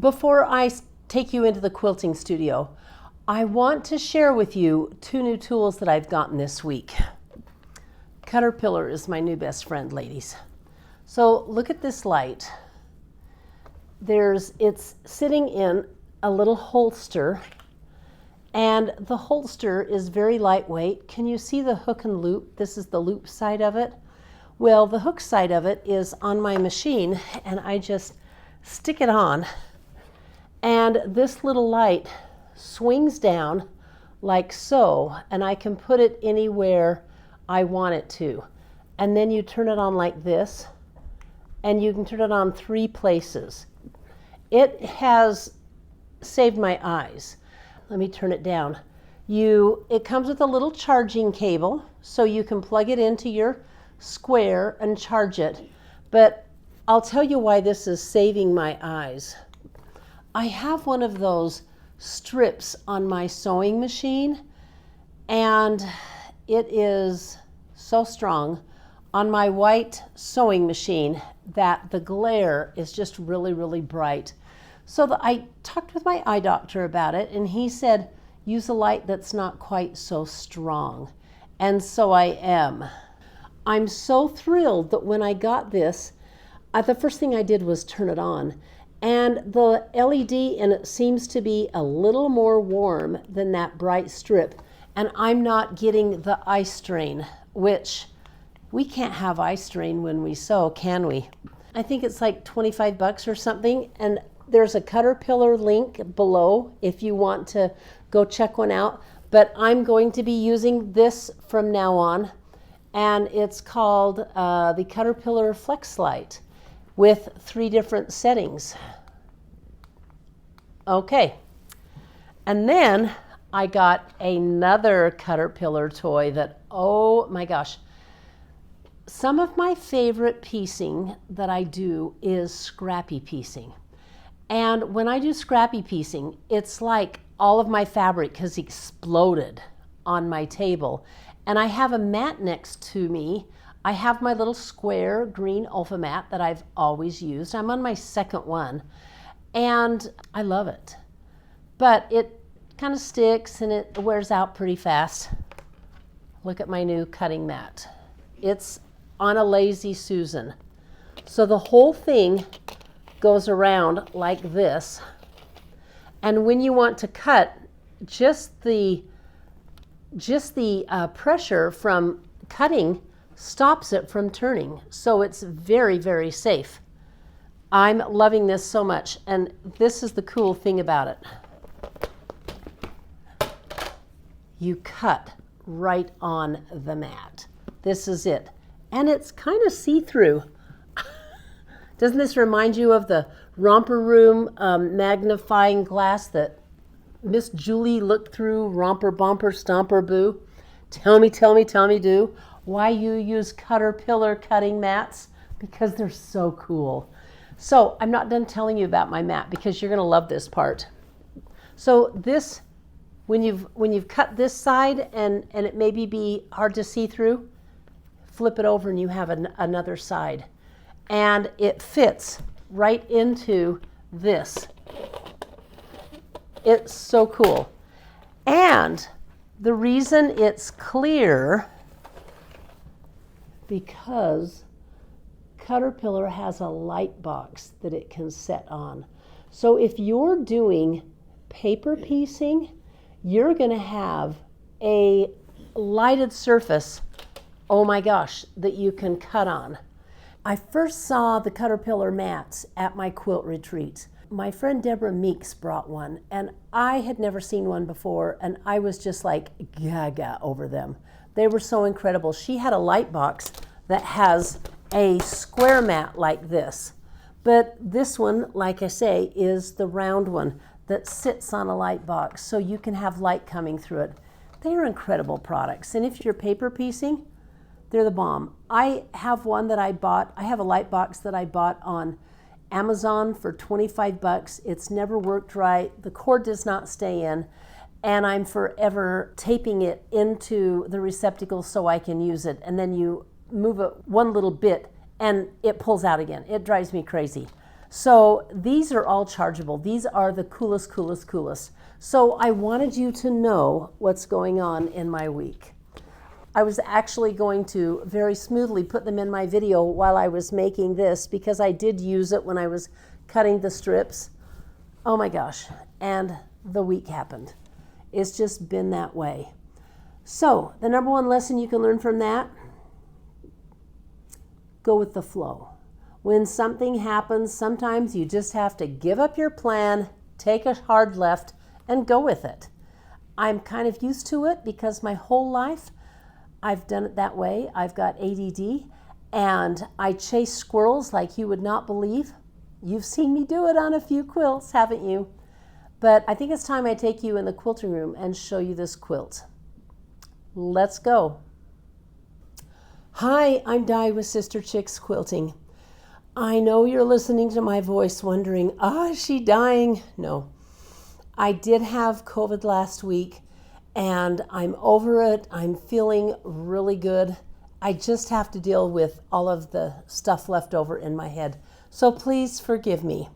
Before I take you into the quilting studio, I want to share with you 2 new tools that I've gotten this week. Caterpillar is my new best friend, ladies. So look at this light. It's sitting in a little holster, and the holster is very lightweight. Can you see the hook and loop? This is the loop side of it. Well, the hook side of it is on my machine, and I just stick it on, and this little light swings down like so, and I can put it anywhere I want it to. And then you turn it on like this, and you can turn it on 3 places. It has saved my eyes. Let me turn it down. It comes with a little charging cable, so you can plug it into your square and charge it. But I'll tell you why this is saving my eyes. I have one of those strips on my sewing machine, and it is so strong on my white sewing machine that the glare is just really, really bright. So I talked with my eye doctor about it, and he said, use a light that's not quite so strong. And so I am. I'm so thrilled that when I got this, the first thing I did was turn it on. And the LED in it seems to be a little more warm than that bright strip. And I'm not getting the eye strain, which we can't have eye strain when we sew, can we? I think it's like 25 bucks or something. And there's a Caterpillar link below if you want to go check one out. But I'm going to be using this from now on. And it's called the Caterpillar Flex Light with 3 different settings. Okay. And then I got another Caterpillar toy that, oh my gosh. Some of my favorite piecing that I do is scrappy piecing. And when I do scrappy piecing, it's like all of my fabric has exploded on my table. And I have a mat next to me. I have my little square green Olfa mat that I've always used. I'm on my 2nd one, and I love it. But it kind of sticks and it wears out pretty fast. Look at my new cutting mat. It's on a Lazy Susan. So the whole thing goes around like this. And when you want to cut, just the pressure from cutting stops it from turning. So it's very, very safe. I'm loving this so much. And this is the cool thing about it. You cut right on the mat. This is it. And it's kind of see-through. Doesn't this remind you of the Romper Room magnifying glass that Miss Julie looked through? Romper, Bomper, Stomper, Boo. Tell me, do. Why you use Caterpillar cutting mats? Because they're so cool. So I'm not done telling you about my mat because you're going to love this part. So this, when you've cut this side and it maybe be hard to see through, flip it over and you have another side. And it fits right into this. It's so cool. And the reason it's clear, because Caterpillar has a light box that it can set on. So if you're doing paper piecing, you're going to have a lighted surface, oh my gosh, that you can cut on. I first saw the Caterpillar mats at my quilt retreat. My friend Deborah Meeks brought one, and I had never seen one before, and I was just like gaga over them. They were so incredible. She had a light box that has a square mat like this, but this one, like I say, is the round one that sits on a light box, so you can have light coming through it. They are incredible products, and if you're paper piecing, they're the bomb. I have one that I bought. I have a light box that I bought on Amazon for 25 bucks. It's never worked right. The cord does not stay in, and I'm forever taping it into the receptacle so I can use it. And then you move it one little bit and it pulls out again. It drives me crazy. So these are all chargeable. These are the coolest, coolest, coolest. So I wanted you to know what's going on in my week. I was actually going to very smoothly put them in my video while I was making this because I did use it when I was cutting the strips. Oh my gosh, and the week happened. It's just been that way. So the number one lesson you can learn from that, go with the flow. When something happens, sometimes you just have to give up your plan, take a hard left, and go with it. I'm kind of used to it because my whole life I've done it that way. I've got ADD, and I chase squirrels like you would not believe. You've seen me do it on a few quilts, haven't you? But I think it's time I take you in the quilting room and show you this quilt. Let's go. Hi, I'm Di with Sister Chicks Quilting. I know you're listening to my voice wondering, is she dying? No. I did have COVID last week, and I'm over it. I'm feeling really good. I just have to deal with all of the stuff left over in my head. So please forgive me.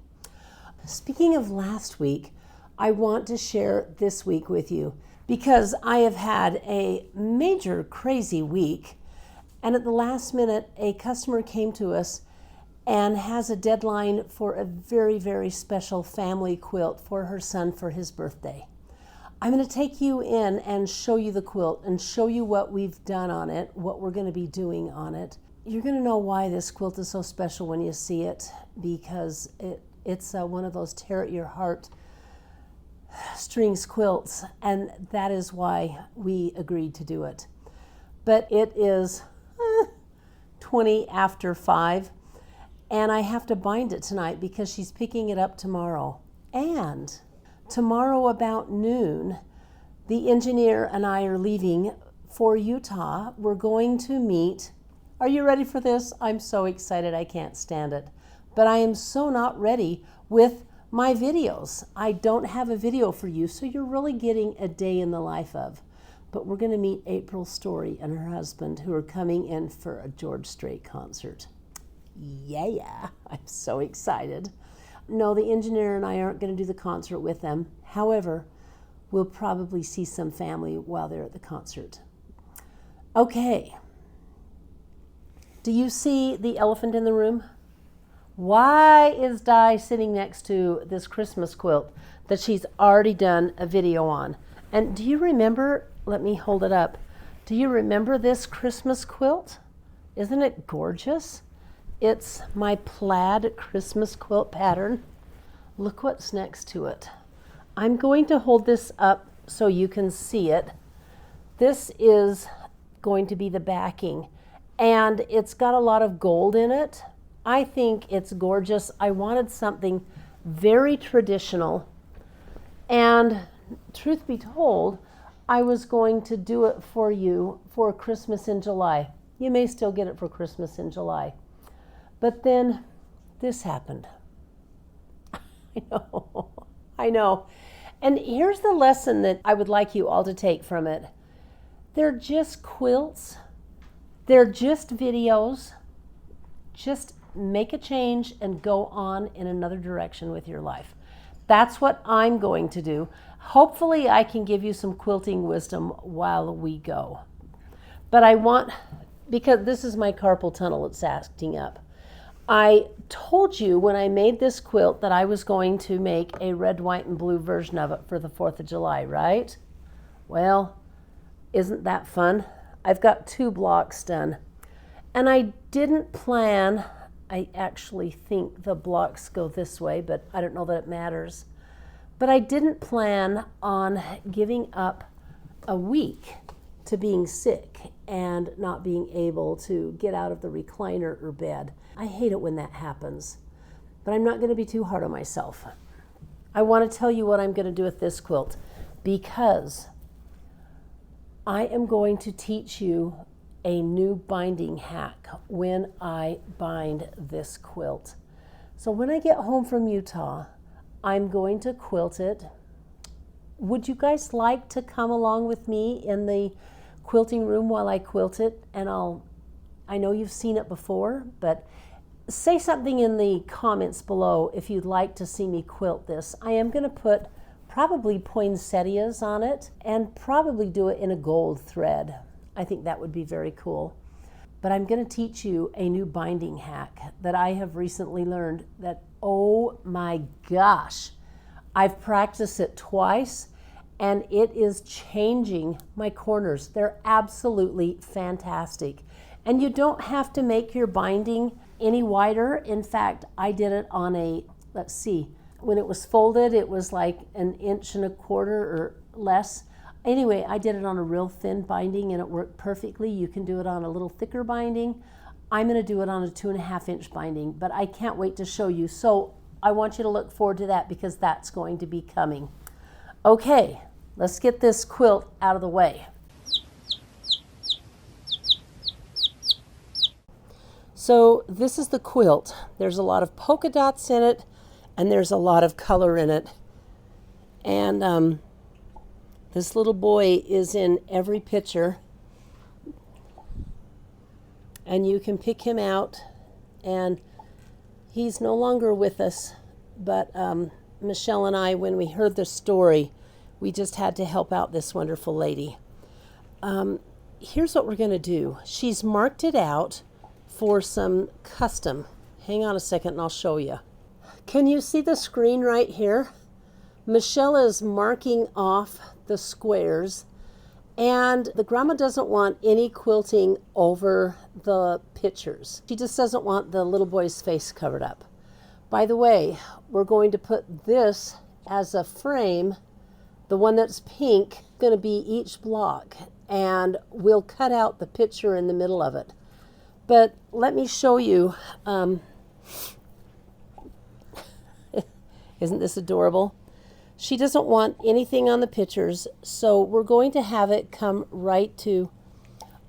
Speaking of last week, I want to share this week with you because I have had a major crazy week. And at the last minute, a customer came to us and has a deadline for a very, very special family quilt for her son for his birthday. I'm going to take you in and show you the quilt and show you what we've done on it, what we're going to be doing on it. You're going to know why this quilt is so special when you see it, because it's one of those tear at your heart strings quilts, and that is why we agreed to do it. But it is 20 after 5, and I have to bind it tonight because she's picking it up tomorrow. And tomorrow about noon, the engineer and I are leaving for Utah. We're going to meet. Are you ready for this? I'm so excited, I can't stand it. But I am so not ready with my videos. I don't have a video for you, so you're really getting a day in the life of. But we're going to meet April Story and her husband, who are coming in for a George Strait concert. Yeah, I'm so excited. No, the engineer and I aren't going to do the concert with them. However, we'll probably see some family while they're at the concert. Okay. Do you see the elephant in the room? Why is Di sitting next to this Christmas quilt that she's already done a video on? And do you remember, let me hold it up. Do you remember this Christmas quilt? Isn't it gorgeous? It's my plaid Christmas quilt pattern. Look what's next to it. I'm going to hold this up so you can see it. This is going to be the backing, and it's got a lot of gold in it. I think it's gorgeous. I wanted something very traditional, and truth be told, I was going to do it for you for Christmas in July. You may still get it for Christmas in July. But then this happened. I know. And here's the lesson that I would like you all to take from it. They're just quilts. They're just videos. Just make a change and go on in another direction with your life. That's what I'm going to do. Hopefully I can give you some quilting wisdom while we go. But I want, because this is my carpal tunnel, it's acting up. I told you when I made this quilt that I was going to make a red, white, and blue version of it for the 4th of July, right? Well, isn't that fun? I've got 2 blocks done. And I didn't plan, I actually think the blocks go this way, but I don't know that it matters. But I didn't plan on giving up a week to being sick and not being able to get out of the recliner or bed. I hate it when that happens, but I'm not going to be too hard on myself. I want to tell you what I'm going to do with this quilt, because I am going to teach you a new binding hack when I bind this quilt. So when I get home from Utah, I'm going to quilt it. Would you guys like to come along with me in the quilting room while I quilt it? And I know you've seen it before, but say something in the comments below if you'd like to see me quilt this. I am going to put probably poinsettias on it and probably do it in a gold thread. I think that would be very cool. But I'm going to teach you a new binding hack that I have recently learned that, oh my gosh, I've practiced it twice and it is changing my corners. They're absolutely fantastic. And you don't have to make your binding any wider. In fact, I did it on a, let's see, when it was folded, it was like 1.25 inches or less. Anyway, I did it on a real thin binding and it worked perfectly. You can do it on a little thicker binding. I'm going to do it on a 2.5 inch binding, but I can't wait to show you. So I want you to look forward to that because that's going to be coming. Okay, let's get this quilt out of the way. So this is the quilt. There's a lot of polka dots in it and there's a lot of color in it. And this little boy is in every picture. And you can pick him out. And he's no longer with us. But Michelle and I, when we heard the story, we just had to help out this wonderful lady. Here's what we're going to do. She's marked it out for some custom. Hang on a second and I'll show you. Can you see the screen right here? Michelle is marking off the squares and the grandma doesn't want any quilting over the pictures. She just doesn't want the little boy's face covered up. By the way, we're going to put this as a frame. The one that's pink going to be each block and we'll cut out the picture in the middle of it. But let me show you, isn't this adorable? She doesn't want anything on the pictures, so we're going to have it come right to,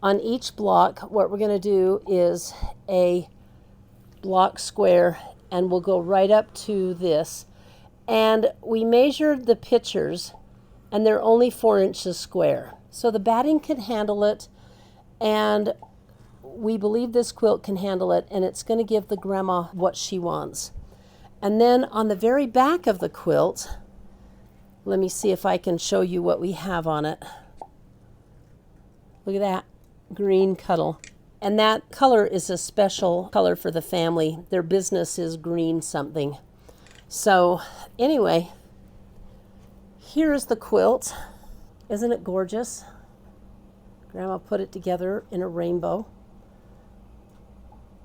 on each block, what we're going to do is a block square, and we'll go right up to this. And we measured the pictures, and they're only 4 inches square. So the batting can handle it, and we believe this quilt can handle it, and it's going to give the grandma what she wants. And then on the very back of the quilt, let me see if I can show you what we have on it. Look at that green cuddle. And that color is a special color for the family. Their business is green something. So anyway, here's the quilt. Isn't it gorgeous? Grandma put it together in a rainbow.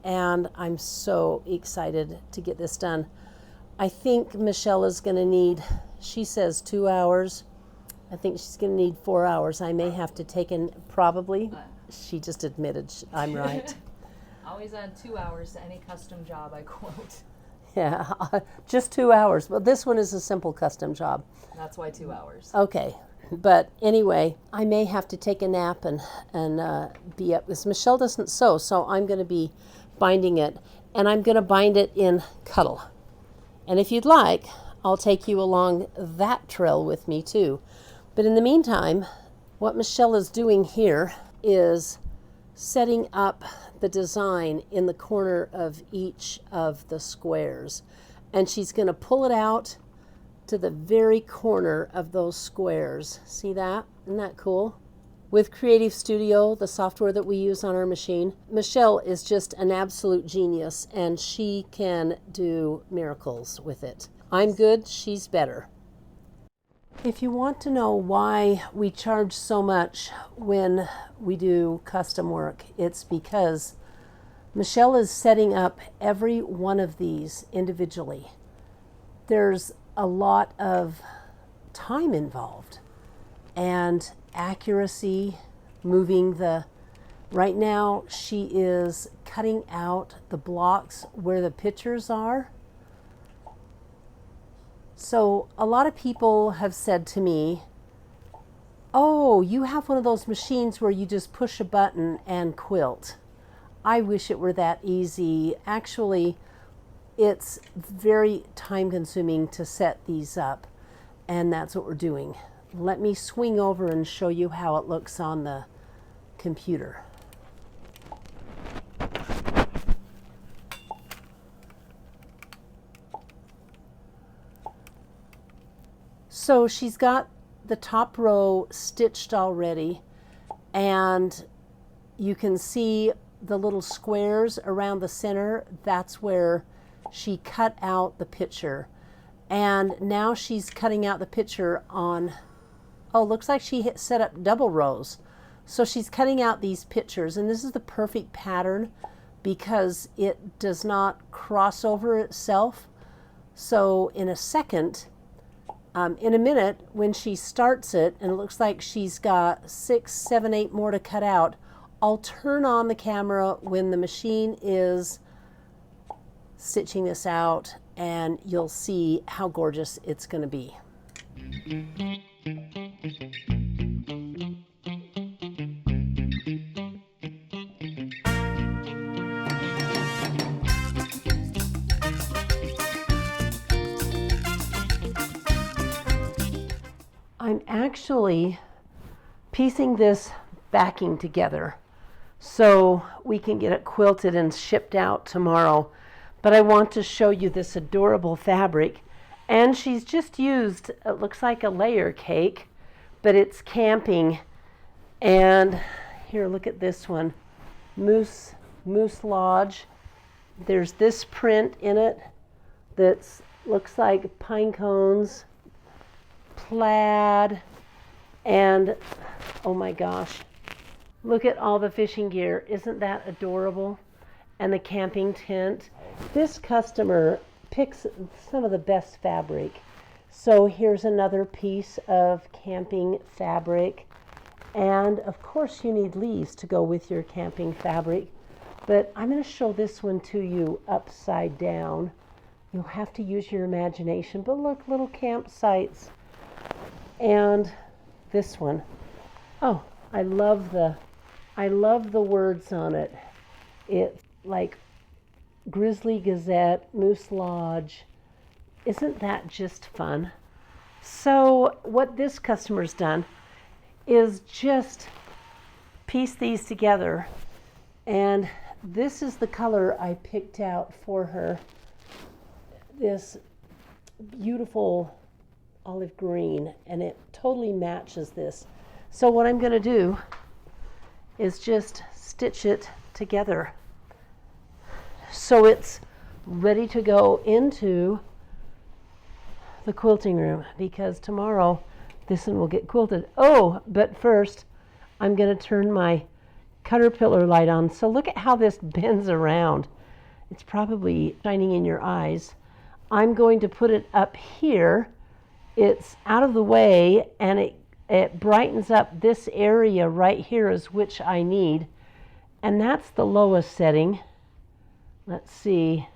And I'm so excited to get this done. I think Michelle is going to need, she says 2 hours. I think she's going to need 4 hours. I may have to take in, probably. She just admitted I'm right. Always add 2 hours to any custom job I quote. Yeah, just 2 hours. Well, this one is a simple custom job. That's why 2 hours. Okay. But anyway, I may have to take a nap and be up. Because Michelle doesn't sew, so I'm going to be binding it. And I'm going to bind it in cuddle. And if you'd like, I'll take you along that trail with me too. But in the meantime, what Michelle is doing here is setting up the design in the corner of each of the squares. And she's going to pull it out to the very corner of those squares. See that? Isn't that cool? With Creative Studio, the software that we use on our machine, Michelle is just an absolute genius and she can do miracles with it. I'm good, she's better. If you want to know why we charge so much when we do custom work, it's because Michelle is setting up every one of these individually. There's a lot of time involved and accuracy, moving the, right now she is cutting out the blocks where the pictures are. So a lot of people have said to me, oh, you have one of those machines where you just push a button and quilt. I wish it were that easy. Actually, it's very time consuming to set these up, and that's what we're doing. Let me swing over and show you how it looks on the computer. So she's got the top row stitched already, and you can see the little squares around the center. That's where she cut out the picture. And now she's cutting out the picture on, oh, looks like she set up double rows. So she's cutting out these pictures, and this is the perfect pattern because it does not cross over itself. So in a minute, when she starts it, and it looks like she's got 6, 7, 8 more to cut out, I'll turn on the camera when the machine is stitching this out, and you'll see how gorgeous it's going to be. I'm actually piecing this backing together so we can get it quilted and shipped out tomorrow. But I want to show you this adorable fabric. And she's just used, it looks like a layer cake, but it's camping. And here, look at this one, Moose Lodge. There's this print in it that looks like pine cones, plaid, and oh my gosh, look at all the fishing gear. Isn't that adorable? And the camping tent. This customer picks some of the best fabric. So here's another piece of camping fabric. And of course you need leaves to go with your camping fabric. But I'm going to show this one to you upside down. You'll have to use your imagination. But look, little campsites. And this one. Oh, I love the words on it. It's like Grizzly Gazette, Moose Lodge. Isn't that just fun? So what this customer's done is just piece these together, and this is the color I picked out for her. This beautiful olive green, and it totally matches this. So what I'm going to do is just stitch it together so it's ready to go into the quilting room, because tomorrow this one will get quilted. Oh, but first I'm going to turn my caterpillar light on. So look at how this bends around. It's probably shining in your eyes. I'm going to put it up here. It's out of the way, and it brightens up this area right here, is which I need. And that's the lowest setting. Let's see.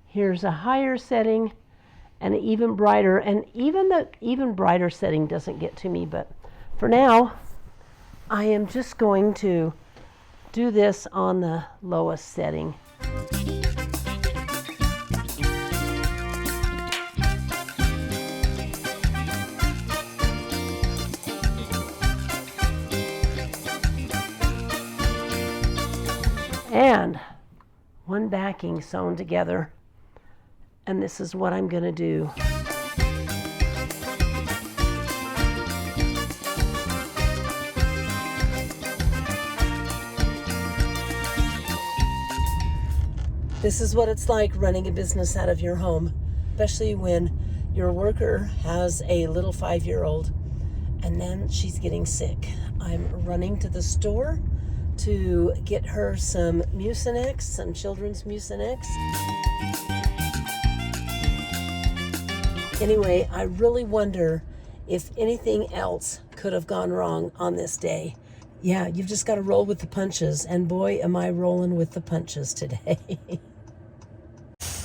Here's a higher setting and an even brighter. And even the even brighter setting doesn't get to me. But for now, I am just going to do this on the lowest setting. And one backing sewn together, and this is what I'm going to do. This is what it's like running a business out of your home, especially when your worker has a little 5-year-old and then she's getting sick. I'm running to the store to get her some Mucinex, some children's Mucinex. Anyway, I really wonder if anything else could have gone wrong on this day. Yeah, you've just got to roll with the punches, and boy, am I rolling with the punches today.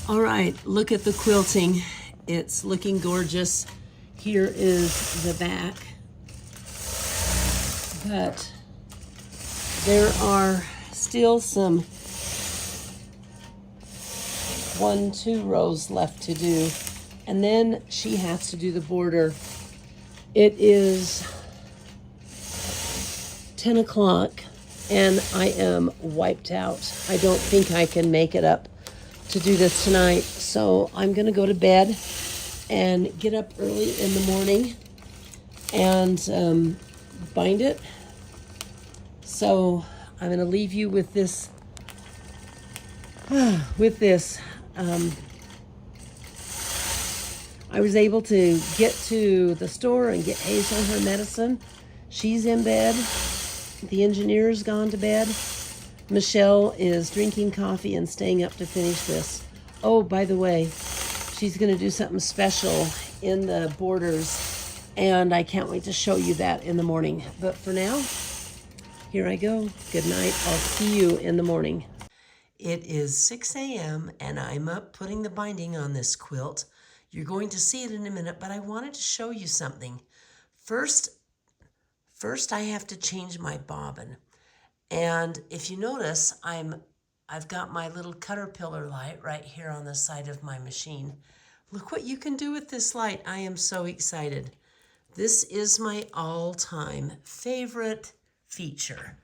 All right, look at the quilting. It's looking gorgeous. Here is the back. But there are still some 1-2 rows left to do, and then she has to do the border. It is 10 o'clock and I am wiped out. I don't think I can make it up to do this tonight, so I'm gonna go to bed and get up early in the morning and bind it. So I'm going to leave you with this. I was able to get to the store and get Hazel her medicine. She's in bed. The engineer's gone to bed. Michelle is drinking coffee and staying up to finish this. Oh, by the way, she's going to do something special in the borders, and I can't wait to show you that in the morning. But for now, here I go. Good night. I'll see you in the morning. It is 6 a.m. and I'm up putting the binding on this quilt. You're going to see it in a minute, but I wanted to show you something. First I have to change my bobbin. And if you notice, I've got my little caterpillar light right here on the side of my machine. Look what you can do with this light. I am so excited. This is my all-time favorite feature.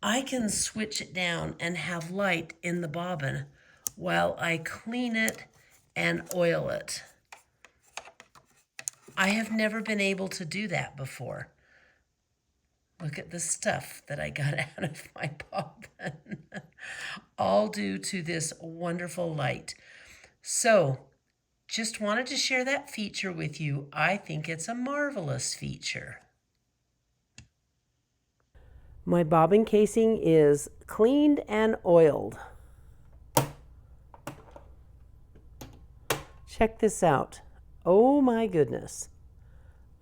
I can switch it down and have light in the bobbin while I clean it and oil it. I have never been able to do that before. Look at the stuff that I got out of my bobbin. All due to this wonderful light. So, just wanted to share that feature with you. I think it's a marvelous feature. My bobbin casing is cleaned and oiled. Check this out. Oh my goodness.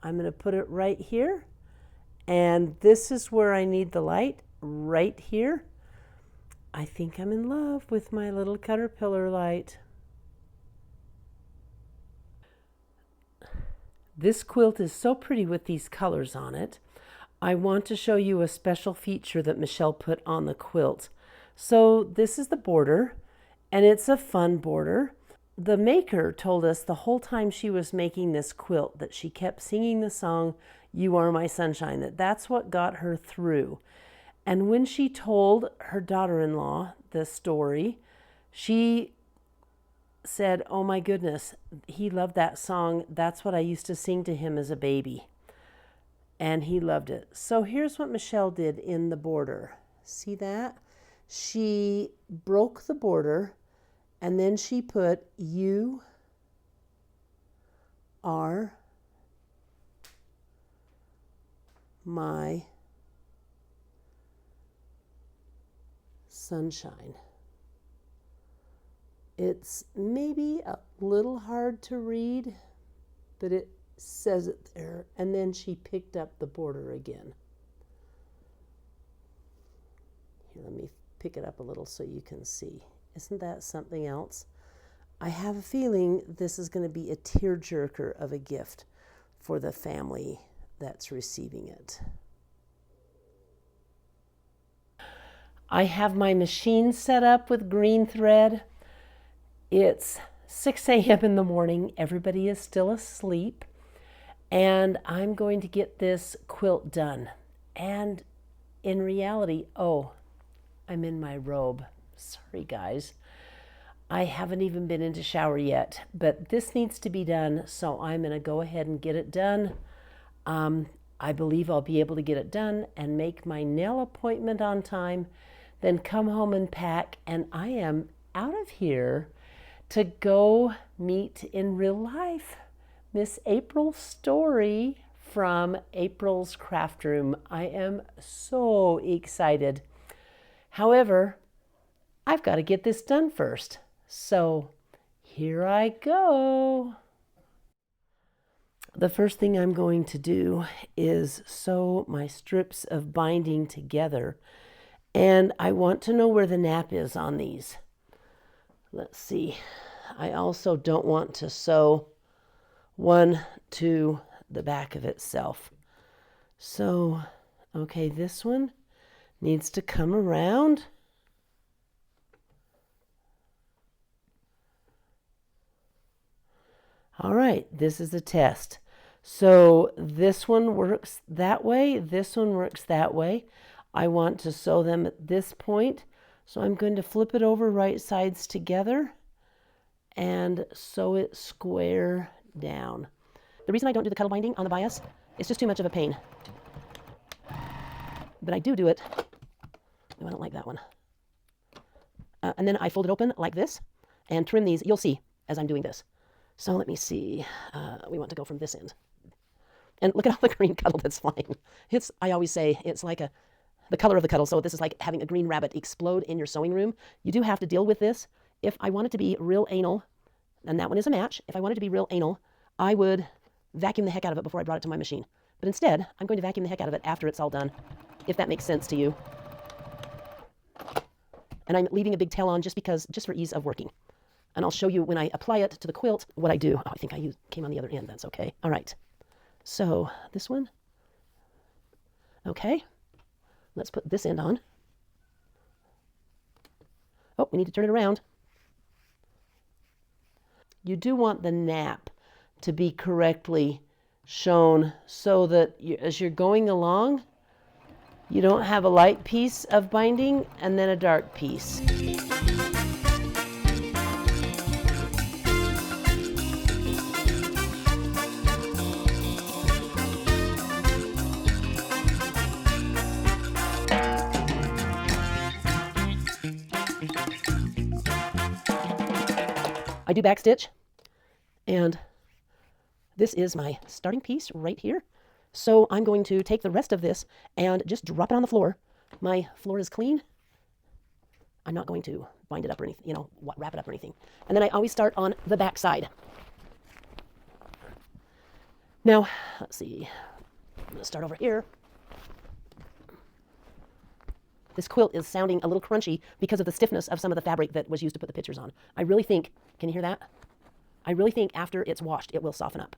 I'm going to put it right here. And this is where I need the light, right here. I think I'm in love with my little caterpillar light. This quilt is so pretty with these colors on it. I want to show you a special feature that Michelle put on the quilt. So this is the border, and it's a fun border. The maker told us the whole time she was making this quilt that she kept singing the song, "You Are My Sunshine," that's what got her through. And when she told her daughter-in-law the story, she said, "Oh my goodness, he loved that song. That's what I used to sing to him as a baby." And he loved it. So here's what Michelle did in the border. See that? She broke the border, and then she put "You Are My Sunshine." It's maybe a little hard to read, but it says it there. And then she picked up the border again. Here, let me pick it up a little so you can see. Isn't that something else? I have a feeling this is going to be a tearjerker of a gift for the family that's receiving it. I have my machine set up with green thread. It's 6 a.m. in the morning. Everybody is still asleep. And I'm going to get this quilt done. And in reality, oh, I'm in my robe. Sorry, guys. I haven't even been in to shower yet, but this needs to be done, so I'm going to go ahead and get it done. I believe I'll be able to get it done and make my nail appointment on time, then come home and pack, and I am out of here to go meet in real life Miss April Story from April's Craft Room. I am so excited. However, I've got to get this done first. So here I go. The first thing I'm going to do is sew my strips of binding together. And I want to know where the nap is on these. Let's see. I also don't want to sew one to the back of itself. So, okay, this one needs to come around. All right, this is a test. So this one works that way, this one works that way. I want to sew them at this point, so I'm going to flip it over right sides together and sew it square down. The reason I don't do the cuddle binding on the bias, it's just too much of a pain. But I do it. No, I don't like that one. And then I fold it open like this and trim these. You'll see as I'm doing this. So let me see. We want to go from this end. And look at all the green cuddle that's flying. I always say, it's like the color of the cuddle. So this is like having a green rabbit explode in your sewing room. You do have to deal with this. If I want it to be real anal, and that one is a match, if I wanted to be real anal, I would vacuum the heck out of it before I brought it to my machine. But instead, I'm going to vacuum the heck out of it after it's all done, if that makes sense to you. And I'm leaving a big tail on just for ease of working. And I'll show you when I apply it to the quilt what I do. Oh, I think I came on the other end. That's okay. All right. So this one. Okay. Let's put this end on. Oh, we need to turn it around. You do want the nap to be correctly shown so that as you're going along, you don't have a light piece of binding and then a dark piece. I do backstitch, and this is my starting piece right here. So I'm going to take the rest of this and just drop it on the floor. My floor is clean. I'm not going to bind it up or anything, wrap it up or anything. And then I always start on the back side. Now, let's see. I'm going to start over here. This quilt is sounding a little crunchy because of the stiffness of some of the fabric that was used to put the pictures on. I really think, can you hear that? I really think after it's washed, it will soften up.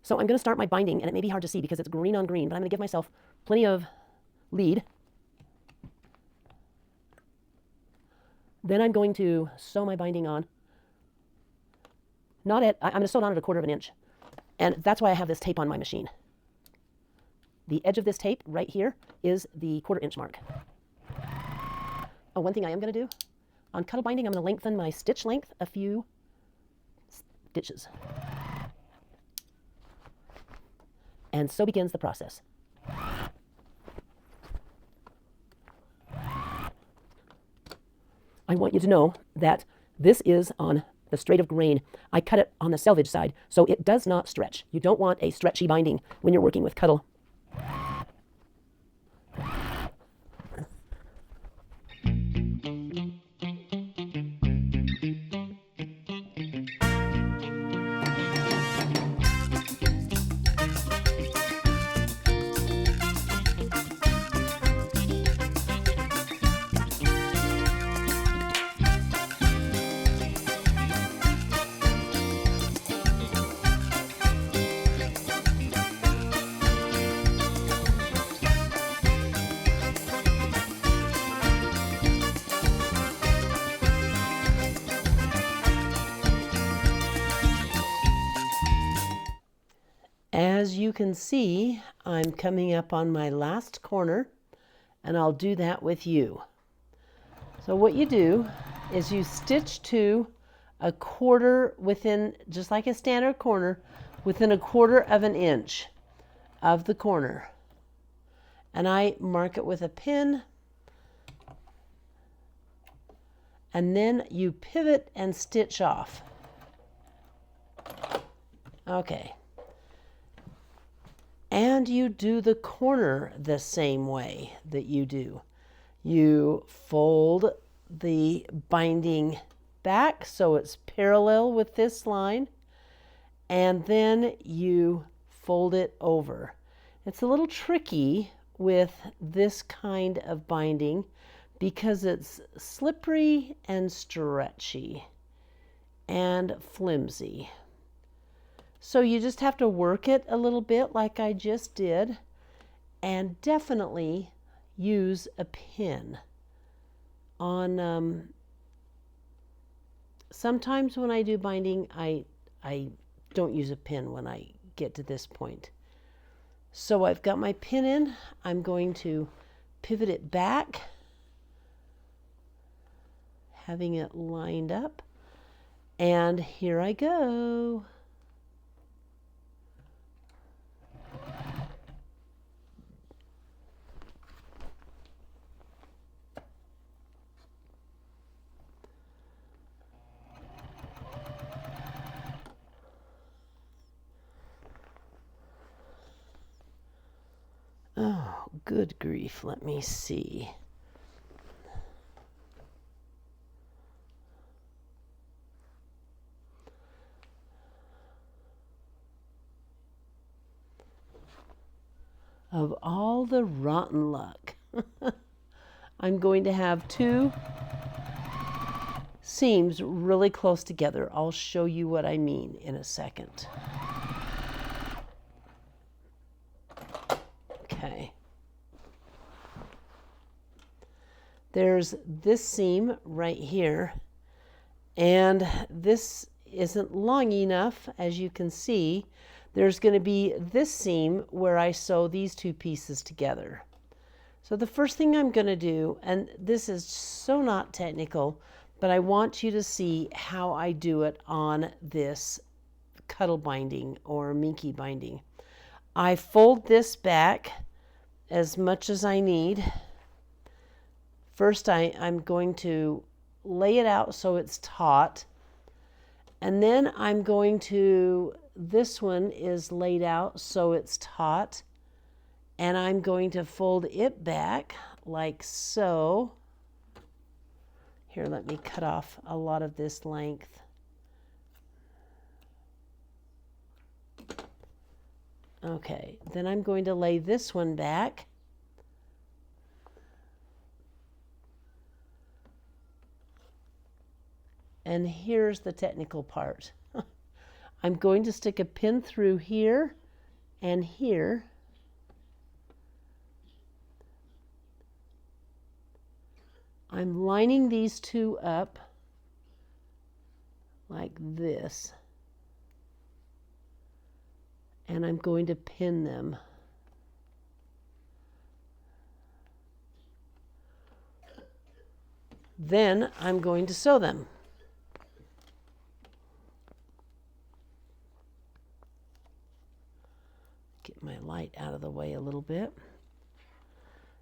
So I'm going to start my binding, and it may be hard to see because it's green on green, but I'm going to give myself plenty of lead. Then I'm going to sew my binding on. I'm going to sew it on at 1/4 of an inch. And that's why I have this tape on my machine. The edge of this tape right here is the 1/4 inch mark. Oh, one thing I am going to do, on cuddle binding, I'm going to lengthen my stitch length a few stitches. And so begins the process. I want you to know that this is on the straight of grain. I cut it on the selvage side, so it does not stretch. You don't want a stretchy binding when you're working with cuddle. As you can see, I'm coming up on my last corner, and I'll do that with you. So what you do is you stitch to 1/4 within, just like a standard corner, within 1/4 of an inch of the corner. And I mark it with a pin, and then you pivot and stitch off. Okay. And you do the corner the same way that you do. You fold the binding back so it's parallel with this line, and then you fold it over. It's a little tricky with this kind of binding because it's slippery and stretchy and flimsy. So you just have to work it a little bit like I just did, and definitely use a pin on, sometimes when I do binding, I don't use a pin when I get to this point. So I've got my pin in, I'm going to pivot it back, having it lined up, and here I go. Good grief, let me see. Of all the rotten luck, I'm going to have two seams really close together. I'll show you what I mean in a second. Okay. There's this seam right here, and this isn't long enough, as you can see. There's going to be this seam where I sew these two pieces together. So the first thing I'm going to do, and this is so not technical, but I want you to see how I do it on this cuddle binding or minky binding. I fold this back as much as I need. First, I'm going to lay it out so it's taut. And then I'm going to, this one is laid out so it's taut. And I'm going to fold it back like so. Here, let me cut off a lot of this length. Okay, then I'm going to lay this one back. And here's the technical part. I'm going to stick a pin through here and here. I'm lining these two up like this. And I'm going to pin them. Then I'm going to sew them. Get my light out of the way a little bit.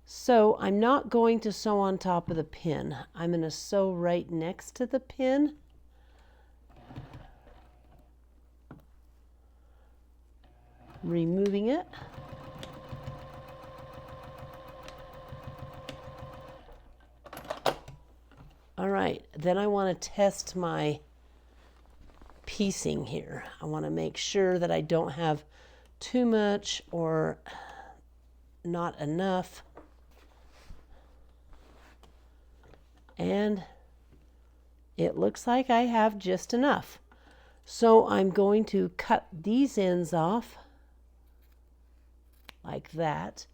So I'm not going to sew on top of the pin. I'm going to sew right next to the pin. Removing it. All right, then I want to test my piecing here. I want to make sure that I don't have too much or not enough. And it looks like I have just enough. So I'm going to cut these ends off like that.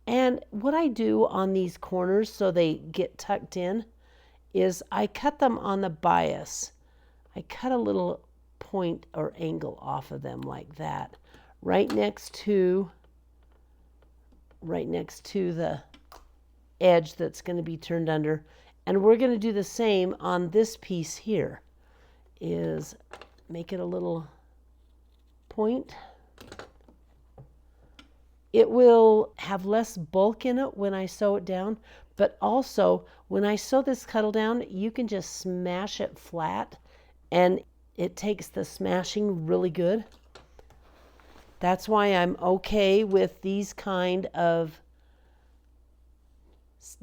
And what I do on these corners so they get tucked in is I cut them on the bias. I cut a little point or angle off of them like that, right next to the edge that's going to be turned under. And we're going to do the same on this piece here, is make it a little point. It will have less bulk in it when I sew it down, but also when I sew this cuddle down, you can just smash it flat and it takes the smashing really good. That's why I'm okay with these kind of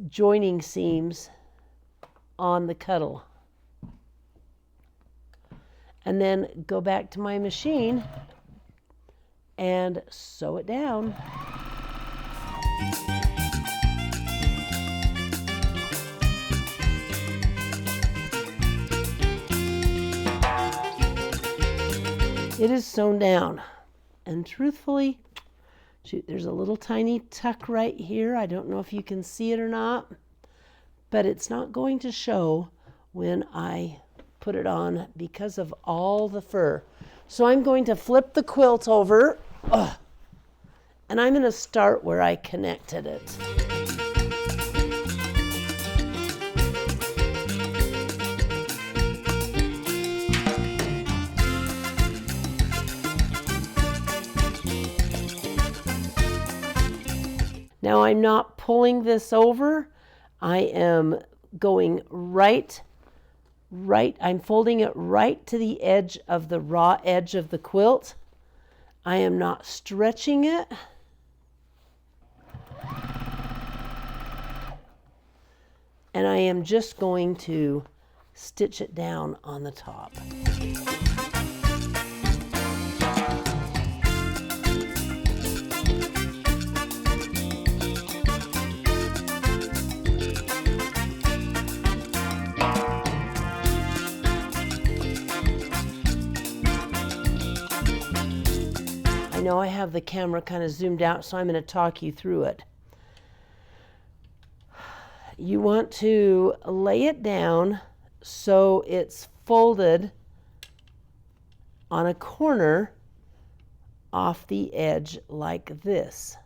joining seams on the cuddle. And then go back to my machine and sew it down. It is sewn down, and truthfully, shoot, there's a little tiny tuck right here. I don't know if you can see it or not, but it's not going to show when I put it on because of all the fur. So I'm going to flip the quilt over, and I'm going to start where I connected it. Now I'm not pulling this over. I am going right, I'm folding it right to the edge of the raw edge of the quilt. I am not stretching it. and I am just going to stitch it down on the top. I know I have the camera kind of zoomed out, so I'm going to talk you through it. You want to lay it down so it's folded on a corner off the edge like this.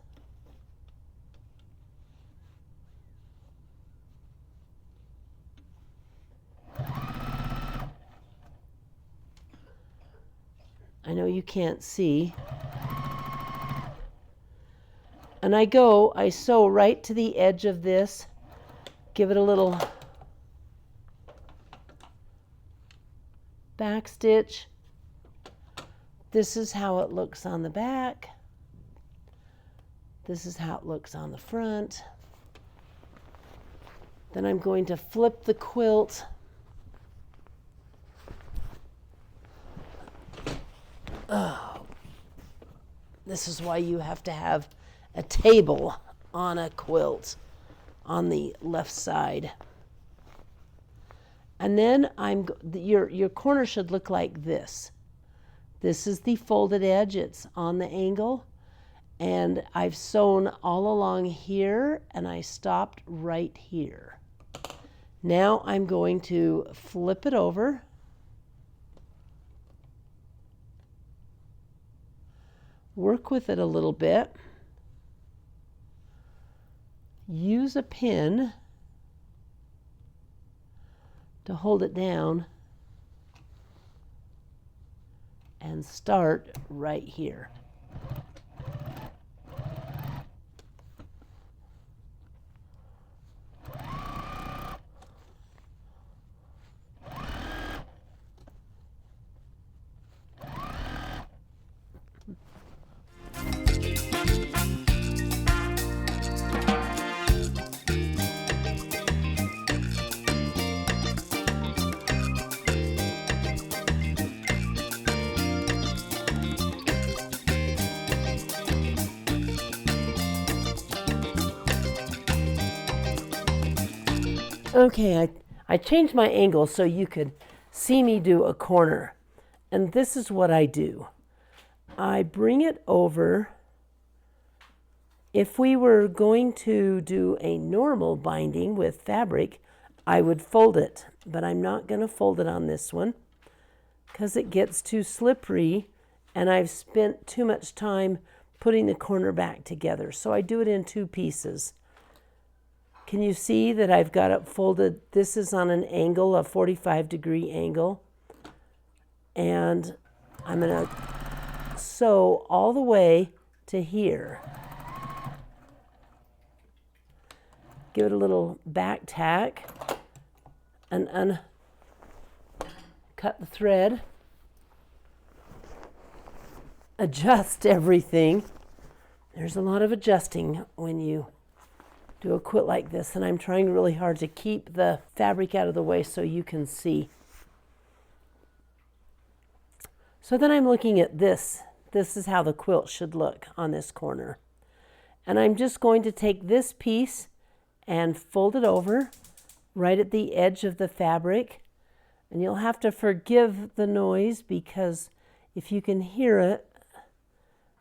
I know you can't see. And I sew right to the edge of this, give it a little back stitch. This is how it looks on the back. This is how it looks on the front. Then I'm going to flip the quilt. Oh, this is why you have to have a table on a quilt on the left side. And then your corner should look like this. This is the folded edge, it's on the angle, and I've sewn all along here and I stopped right here. Now I'm going to flip it over. Work with it a little bit. Use a pin to hold it down and start right here. Okay, I changed my angle so you could see me do a corner. And this is what I do. I bring it over. If we were going to do a normal binding with fabric, I would fold it. But I'm not going to fold it on this one because it gets too slippery and I've spent too much time putting the corner back together. So I do it in two pieces. Can you see that I've got it folded? This is on an angle, a 45-degree angle. And I'm going to sew all the way to here. Give it a little back tack and cut the thread. Adjust everything. There's a lot of adjusting when you do a quilt like this, and I'm trying really hard to keep the fabric out of the way so you can see. So then I'm looking at this. This is how the quilt should look on this corner. And I'm just going to take this piece and fold it over right at the edge of the fabric. And you'll have to forgive the noise because if you can hear it,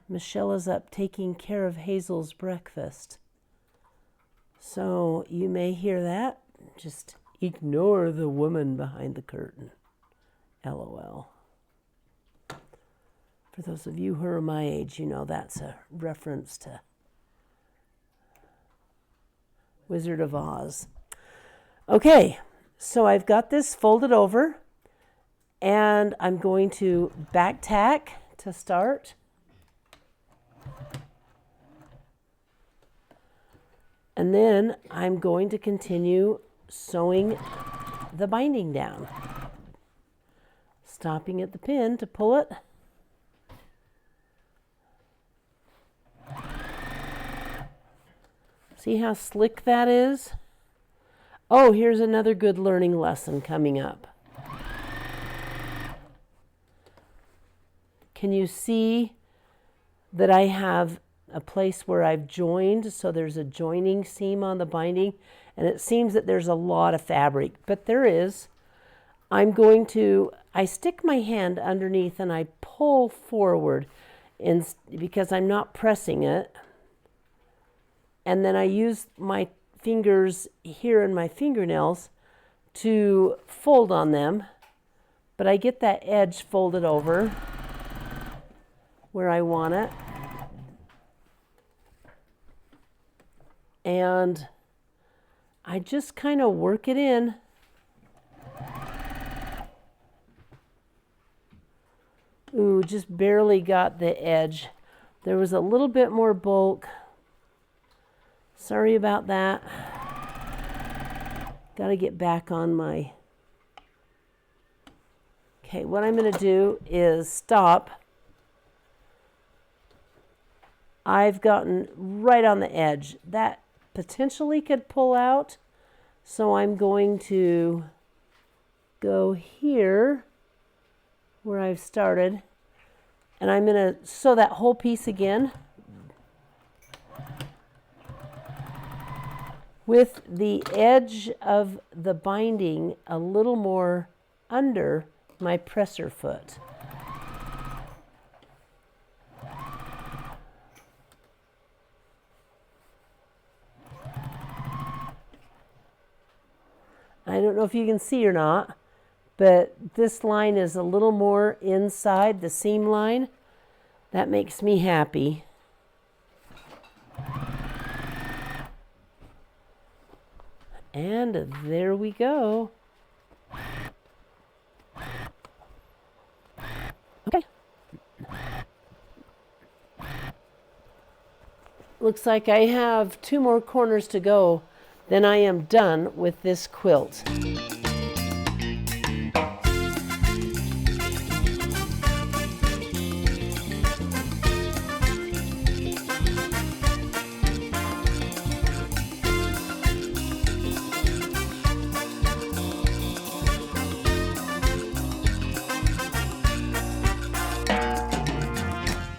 Michelle is up taking care of Hazel's breakfast. So you may hear that. Just ignore the woman behind the curtain. LOL. For those of you who are my age, you know that's a reference to Wizard of Oz. Okay, so I've got this folded over and I'm going to back tack to start. And then I'm going to continue sewing the binding down. Stopping at the pin to pull it. See how slick that is? Oh, here's another good learning lesson coming up. Can you see that I have a place where I've joined? So there's a joining seam on the binding, and it seems that there's a lot of fabric, but there is. I stick my hand underneath and I pull forward because I'm not pressing it. And then I use my fingers here and my fingernails to fold on them. But I get that edge folded over where I want it. And I just kind of work it in. Ooh, just barely got the edge. There was a little bit more bulk. Sorry about that. Got to get back on my... Okay, what I'm going to do is stop. I've gotten right on the edge. That potentially could pull out. So I'm going to go here where I've started, and I'm going to sew that whole piece again with the edge of the binding a little more under my presser foot. I don't know if you can see or not, but this line is a little more inside the seam line. That makes me happy. And there we go. Okay. Looks like I have 2 more corners to go. Then I am done with this quilt.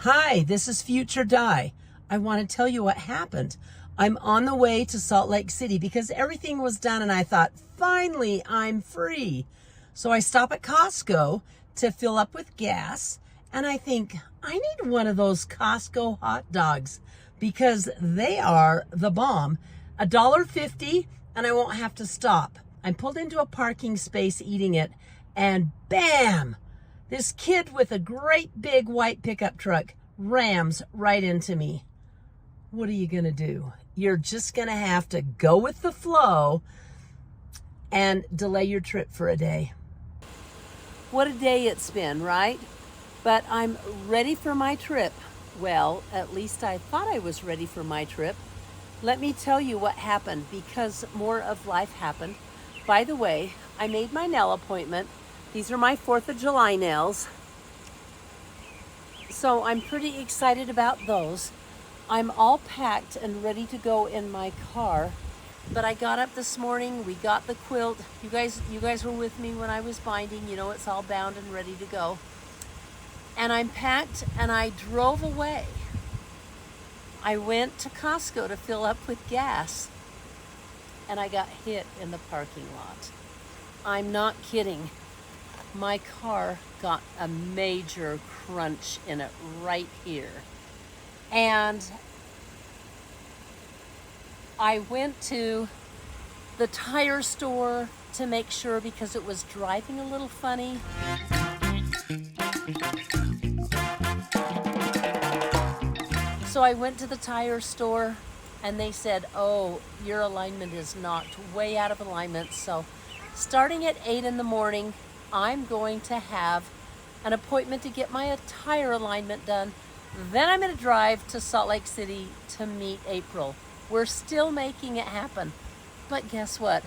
Hi, this is Future Dye. I want to tell you what happened. I'm on the way to Salt Lake City because everything was done and I thought, finally, I'm free. So I stop at Costco to fill up with gas and I think, I need one of those Costco hot dogs because they are the bomb. $1.50 and I won't have to stop. I'm pulled into a parking space eating it and bam! This kid with a great big white pickup truck rams right into me. What are you going to do? You're just going to have to go with the flow and delay your trip for a day. What a day it's been, right? But I'm ready for my trip. Well, at least I thought I was ready for my trip. Let me tell you what happened because more of life happened. By the way, I made my nail appointment. These are my 4th of July nails. So I'm pretty excited about those. I'm all packed and ready to go in my car. But I got up this morning, we got the quilt. You guys were with me when I was binding. You know it's all bound and ready to go. And I'm packed and I drove away. I went to Costco to fill up with gas and I got hit in the parking lot. I'm not kidding. My car got a major crunch in it right here. And I went to the tire store to make sure because it was driving a little funny. So I went to the tire store and they said, oh, your alignment is knocked way out of alignment. So starting at 8 in the morning, I'm going to have an appointment to get my tire alignment done. Then I'm going to drive to Salt Lake City to meet April. We're still making it happen. But guess what?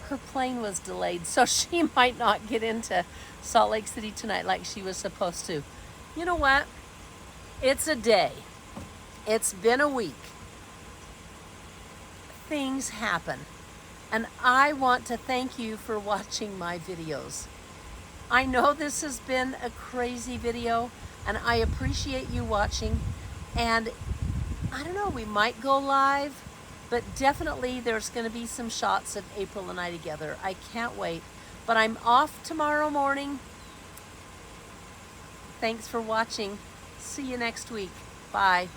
Her plane was delayed, so she might not get into Salt Lake City tonight like she was supposed to. You know what? It's a day. It's been a week. Things happen. And I want to thank you for watching my videos. I know this has been a crazy video, and I appreciate you watching. And I don't know, we might go live, but definitely there's going to be some shots of April and I together. I can't wait. But I'm off tomorrow morning. Thanks for watching. See you next week. Bye.